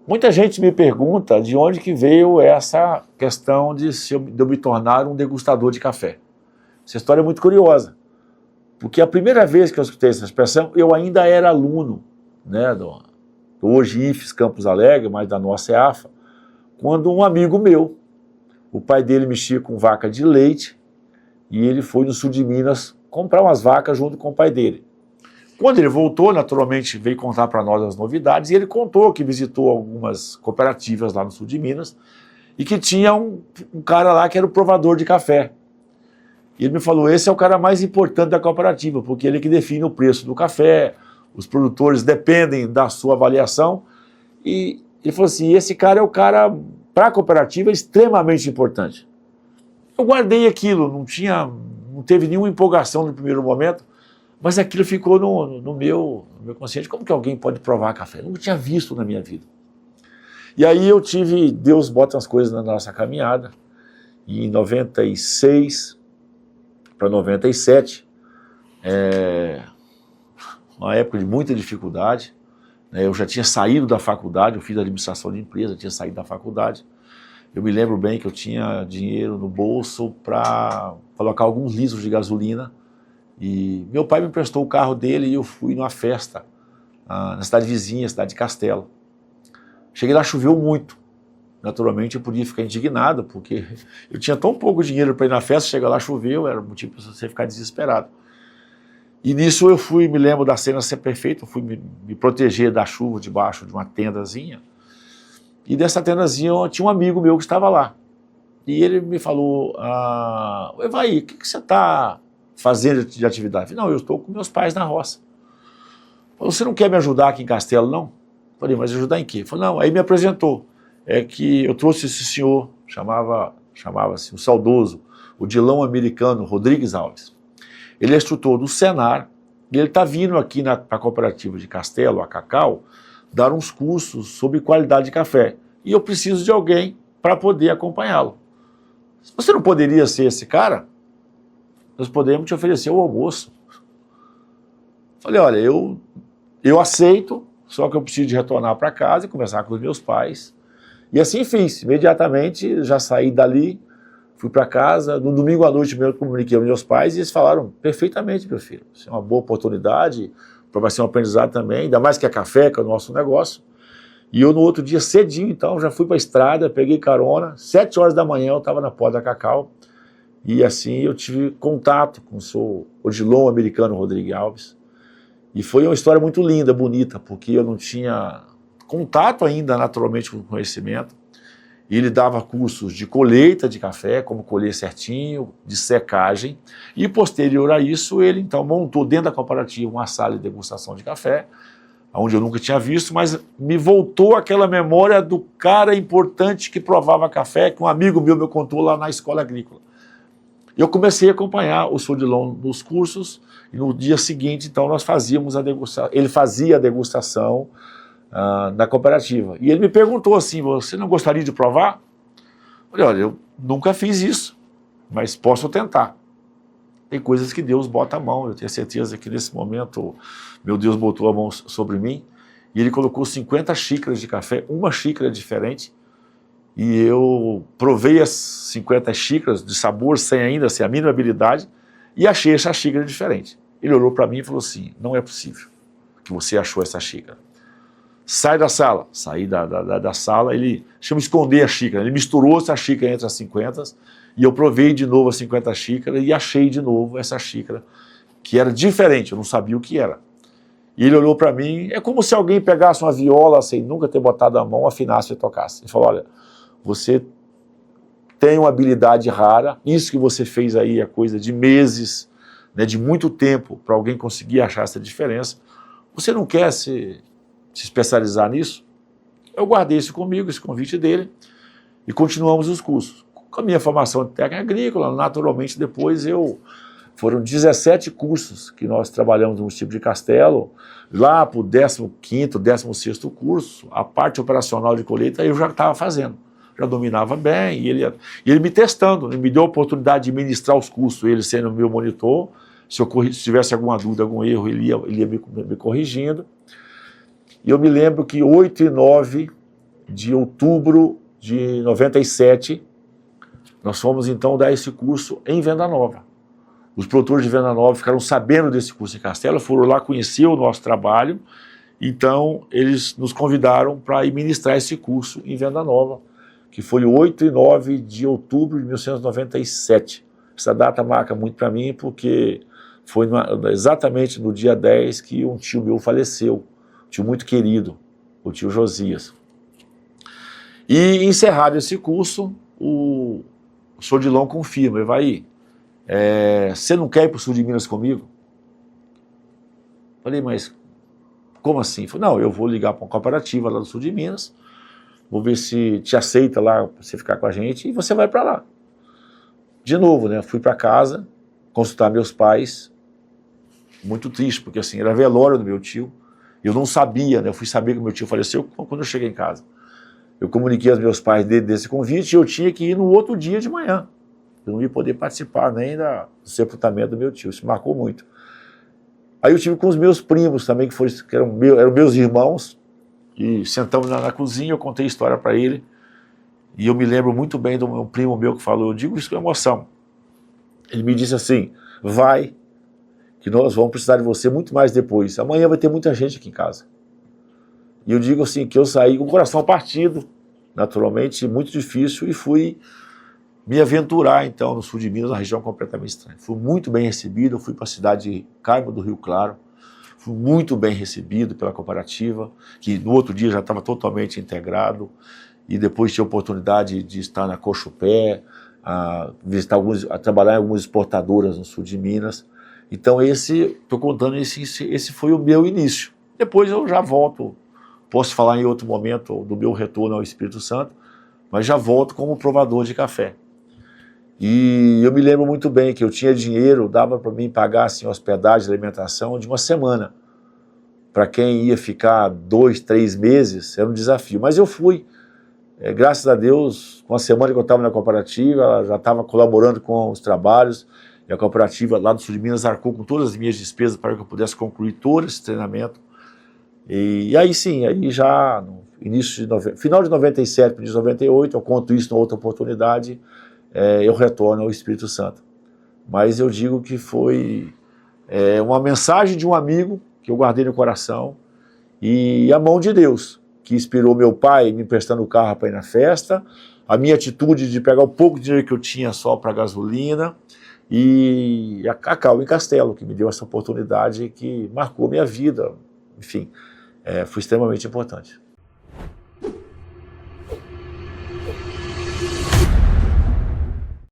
Muita gente me pergunta de onde que veio essa questão de eu me tornar um degustador de café. Essa história é muito curiosa, porque a primeira vez que eu escutei essa expressão, eu ainda era aluno, né, do hoje IFES Campos Alegre, mas da nossa EAFA, quando um amigo meu, o pai dele mexia com vaca de leite, e ele foi no sul de Minas comprar umas vacas junto com o pai dele. Quando ele voltou, naturalmente, veio contar para nós as novidades, e ele contou que visitou algumas cooperativas lá no sul de Minas, e que tinha um cara lá que era o provador de café. E ele me falou, esse é o cara mais importante da cooperativa, porque ele é que define o preço do café, os produtores dependem da sua avaliação, e ele falou assim, esse cara é o cara, para a cooperativa, extremamente importante. Eu guardei aquilo, não teve nenhuma empolgação no primeiro momento, mas aquilo ficou no meu consciente. Como que alguém pode provar café? Eu nunca tinha visto na minha vida. E aí Deus bota as coisas na nossa caminhada, e em 96 para 97, uma época de muita dificuldade, né, eu já tinha saído da faculdade, eu fiz administração de empresa, tinha saído da faculdade. Eu me lembro bem que eu tinha dinheiro no bolso para colocar alguns litros de gasolina, e meu pai me emprestou o carro dele e eu fui numa festa na cidade vizinha, cidade de Castelo. Cheguei lá, choveu muito. Naturalmente eu podia ficar indignado, porque eu tinha tão pouco dinheiro para ir na festa, chega lá, choveu, era motivo para você ficar desesperado. E nisso eu fui, me lembro da cena ser perfeita, eu fui me proteger da chuva debaixo de uma tendazinha, e dessa tendazinha tinha um amigo meu que estava lá. E ele me falou, Evaí, o que você está fazendo de atividade? Eu falei, não, eu estou com meus pais na roça. Falei, você não quer me ajudar aqui em Castelo, não? Falei, mas ajudar em quê? Ele falou, não, aí me apresentou. É que eu trouxe esse senhor, chamava-se o saudoso, o Dilão americano Rodrigues Alves. Ele é instrutor do Senar, e ele está vindo aqui na cooperativa de Castelo, a Cacau, dar uns cursos sobre qualidade de café. E eu preciso de alguém para poder acompanhá-lo. Você não poderia ser esse cara? Nós podemos te oferecer o almoço. Falei, olha, eu aceito, só que eu preciso de retornar para casa e conversar com os meus pais. E assim fiz, imediatamente já saí dali, fui para casa, no domingo à noite eu comuniquei aos meus pais e eles falaram, perfeitamente, meu filho, isso é uma boa oportunidade, vai ser um aprendizado também, ainda mais que é café, que é o nosso negócio. E eu no outro dia, cedinho, então, já fui para a estrada, peguei carona, 7 horas da manhã eu estava na porta da Cacau, e assim eu tive contato com o seu Odilon americano Rodrigues Alves. E foi uma história muito linda, bonita, porque eu não tinha contato ainda naturalmente com o conhecimento. E ele dava cursos de colheita de café, como colher certinho, de secagem. E posterior a isso, ele então montou dentro da cooperativa uma sala de degustação de café, onde eu nunca tinha visto, mas me voltou aquela memória do cara importante que provava café, que um amigo meu me contou lá na escola agrícola. Eu comecei a acompanhar o Sodilon nos cursos, e no dia seguinte, então, nós fazíamos a degustação, ele fazia a degustação na cooperativa. E ele me perguntou assim, você não gostaria de provar? Eu falei, olha, eu nunca fiz isso, mas posso tentar. Tem coisas que Deus bota a mão, eu tenho certeza que nesse momento, meu Deus botou a mão sobre mim, e ele colocou 50 xícaras de café, uma xícara diferente, e eu provei as 50 xícaras de sabor sem a mínima habilidade, e achei essa xícara diferente. Ele olhou para mim e falou assim, não é possível que você achou essa xícara. Sai da sala. Saí da sala, ele chama esconder a xícara, ele misturou essa xícara entre as 50, e eu provei de novo as 50 xícaras e achei de novo essa xícara, que era diferente, eu não sabia o que era. E ele olhou para mim, é como se alguém pegasse uma viola sem nunca ter botado a mão, afinasse e tocasse. Ele falou, olha, você tem uma habilidade rara, isso que você fez aí é coisa de meses, né, de muito tempo para alguém conseguir achar essa diferença. Você não quer se especializar nisso? Eu guardei isso comigo, esse convite dele, e continuamos os cursos. Com a minha formação de técnica agrícola, naturalmente depois foram 17 cursos que nós trabalhamos no município de Castelo, lá para o 15º, 16º curso, a parte operacional de colheita eu já estava fazendo. Já dominava bem, e ele me testando, ele me deu a oportunidade de ministrar os cursos, ele sendo meu monitor, se tivesse alguma dúvida, algum erro, ele ia me corrigindo. E eu me lembro que 8 e 9 de outubro de 97, nós fomos então dar esse curso em Venda Nova. Os produtores de Venda Nova ficaram sabendo desse curso em Castelo, foram lá conhecer o nosso trabalho, então eles nos convidaram para ir ministrar esse curso em Venda Nova, que foi 8 e 9 de outubro de 1997. Essa data marca muito para mim, porque foi exatamente no dia 10 que um tio meu faleceu, um tio muito querido, o tio Josias. E encerrado esse curso, o Sodilon confirma, Evaí, você não quer ir para o sul de Minas comigo? Falei, mas como assim? Falei, não, eu vou ligar para uma cooperativa lá do sul de Minas, vou ver se te aceita lá para você ficar com a gente e você vai para lá. De novo, né? Fui para casa, consultar meus pais, muito triste, porque assim, era velório do meu tio, eu não sabia, né? Eu fui saber que meu tio faleceu quando eu cheguei em casa. Eu comuniquei aos meus pais desse convite e eu tinha que ir no outro dia de manhã. Eu não ia poder participar nem do sepultamento do meu tio, isso marcou muito. Aí eu tive com os meus primos também, que eram meus irmãos, e sentamos na cozinha, eu contei a história para ele, e eu me lembro muito bem de um primo meu que falou, eu digo isso com emoção. Ele me disse assim, vai, que nós vamos precisar de você muito mais depois. Amanhã vai ter muita gente aqui em casa. E eu digo assim, que eu saí com o coração partido, naturalmente, muito difícil, e fui me aventurar, então, no sul de Minas, uma região completamente estranha. Fui muito bem recebido, eu fui para a cidade de Carmo do Rio Claro, fui muito bem recebido pela cooperativa, que no outro dia já estava totalmente integrado, e depois tive a oportunidade de estar na Cochupé, a trabalhar em algumas exportadoras no sul de Minas. Então estou contando, esse foi o meu início. Depois eu já volto, posso falar em outro momento do meu retorno ao Espírito Santo, mas já volto como provador de café. E eu me lembro muito bem que eu tinha dinheiro, dava para mim pagar assim, hospedagem, alimentação de uma semana. Para quem ia ficar 2, 3 meses, era um desafio. Mas eu fui, graças a Deus, com a semana que eu estava na cooperativa, ela já estava colaborando com os trabalhos, e a cooperativa lá do sul de Minas arcou com todas as minhas despesas para que eu pudesse concluir todo esse treinamento. E aí sim, aí já no final de 97, início de 98, eu conto isso em outra oportunidade, eu retorno ao Espírito Santo. Mas eu digo que foi uma mensagem de um amigo que eu guardei no coração e a mão de Deus, que inspirou meu pai me emprestando o carro para ir na festa, a minha atitude de pegar o pouco dinheiro que eu tinha só para gasolina e a Cacau em Castelo, que me deu essa oportunidade que marcou minha vida, enfim, foi extremamente importante.